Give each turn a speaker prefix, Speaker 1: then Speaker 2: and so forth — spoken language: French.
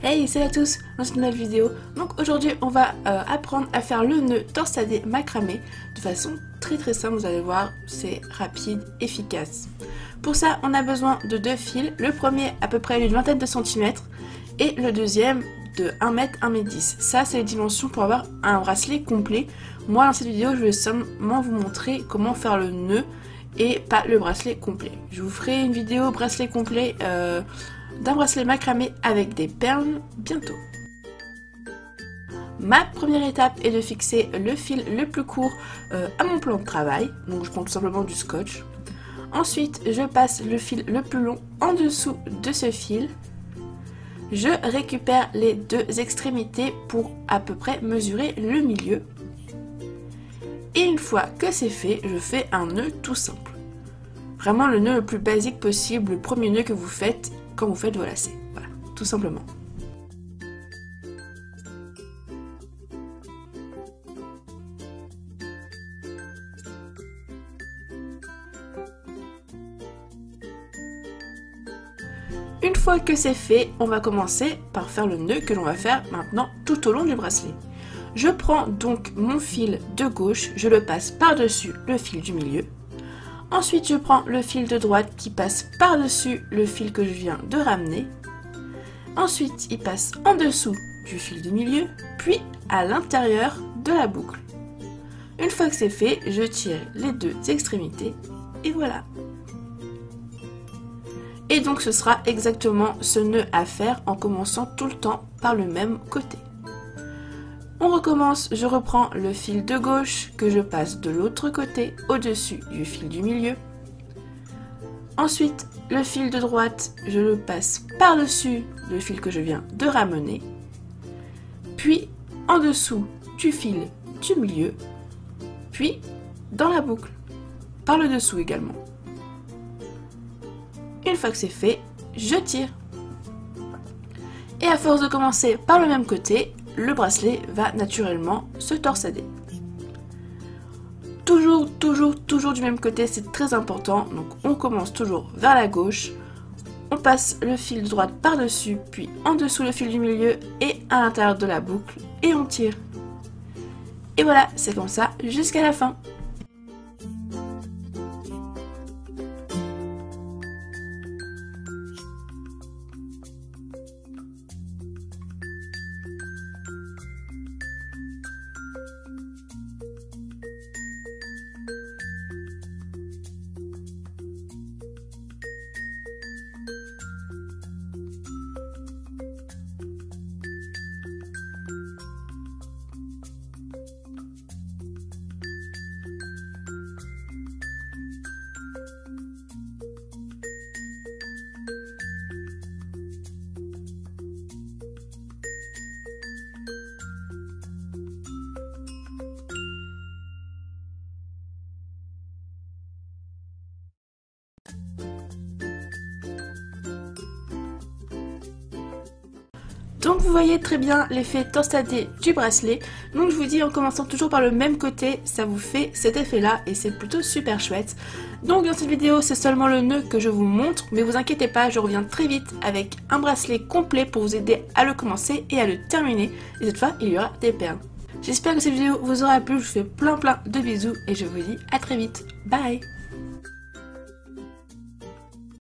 Speaker 1: Hey, salut à tous, dans cette nouvelle vidéo. Donc aujourd'hui on va apprendre à faire le nœud torsadé macramé de façon très simple, vous allez voir, c'est rapide, efficace. Pour ça on a besoin de deux fils, le premier à peu près d'une vingtaine de centimètres et le deuxième de 1 m, 1 m 10. Ça c'est les dimensions pour avoir un bracelet complet. Moi dans cette vidéo je vais seulement vous montrer comment faire le nœud et pas le bracelet complet. Je vous ferai une vidéo bracelet complet d'un bracelet macramé avec des perles bientôt. Ma première étape est de fixer le fil le plus court à mon plan de travail, donc je prends tout simplement du scotch. Ensuite je passe le fil le plus long en dessous de ce fil. Je récupère les deux extrémités pour à peu près mesurer le milieu. Et une fois que c'est fait, je fais un nœud tout simple. Vraiment le nœud le plus basique possible, le premier nœud que vous faites quand vous faites vos lacets. Voilà, tout simplement. Une fois que c'est fait, on va commencer par faire le nœud que l'on va faire maintenant tout au long du bracelet. Je prends donc mon fil de gauche, je le passe par-dessus le fil du milieu. Ensuite, je prends le fil de droite qui passe par-dessus le fil que je viens de ramener. Ensuite, il passe en dessous du fil du milieu, puis à l'intérieur de la boucle. Une fois que c'est fait, je tire les deux extrémités et voilà. Et donc ce sera exactement ce nœud à faire en commençant tout le temps par le même côté. On recommence, je reprends le fil de gauche que je passe de l'autre côté au-dessus du fil du milieu. Ensuite, le fil de droite, je le passe par-dessus le fil que je viens de ramener. Puis en dessous du fil du milieu, puis dans la boucle, par le dessous également. Une fois que c'est fait, je tire. Et à force de commencer par le même côté, le bracelet va naturellement se torsader. Toujours du même côté, c'est très important. Donc on commence toujours vers la gauche, on passe le fil de droite par-dessus, puis en dessous le fil du milieu et à l'intérieur de la boucle et on tire. Et voilà, c'est comme ça jusqu'à la fin. Donc vous voyez très bien l'effet torsadé du bracelet. Donc je vous dis en commençant toujours par le même côté, ça vous fait cet effet là et c'est plutôt super chouette. Donc dans cette vidéo c'est seulement le nœud que je vous montre, mais vous inquiétez pas, je reviens très vite avec un bracelet complet pour vous aider à le commencer et à le terminer. Et cette fois il y aura des perles. J'espère que cette vidéo vous aura plu, je vous fais plein de bisous et je vous dis à très vite. Bye.